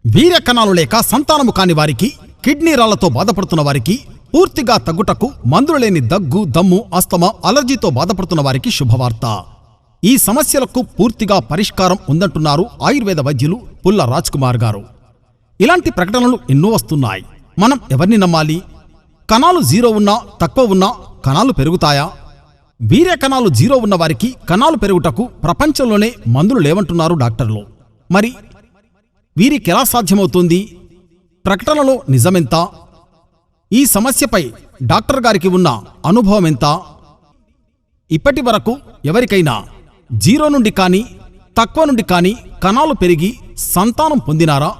వీర్య కణాలు లేక సంతానము కాని వారికి, కిడ్నీ రాళ్లతో బాధపడుతున్న వారికి, పూర్తిగా తగ్గుటకు మందులు లేని దగ్గు, దమ్ము, ఆస్తమా, అలర్జీతో బాధపడుతున్న వారికి శుభవార్త. ఈ సమస్యలకు పూర్తిగా పరిష్కారం ఉందంటున్నారు ఆయుర్వేద వైద్యులు పుల్ల రాజ్ కుమార్ గారు. ఇలాంటి ప్రకటనలు ఎన్నో వస్తున్నాయి. మనం ఎవరిని నమ్మాలి? కణాలు 0 ఉన్నా, తక్కువ ఉన్నా కణాలు పెరుగుతాయా? వీర్య కణాలు 0 ఉన్న వారికి కణాలు పెరుగుటకు ప్రపంచంలోనే మందులు లేవంటున్నారు డాక్టర్లు. మరి వీరికెలా సాధ్యమవుతుంది? ప్రకటనలో నిజమెంత? ఈ సమస్యపై డాక్టర్ గారికి ఉన్న అనుభవం ఎంత? ఇప్పటి వరకు ఎవరికైనా 0 నుండి కానీ, తక్కువ నుండి కానీ కణాలు పెరిగి సంతానం పొందినారా?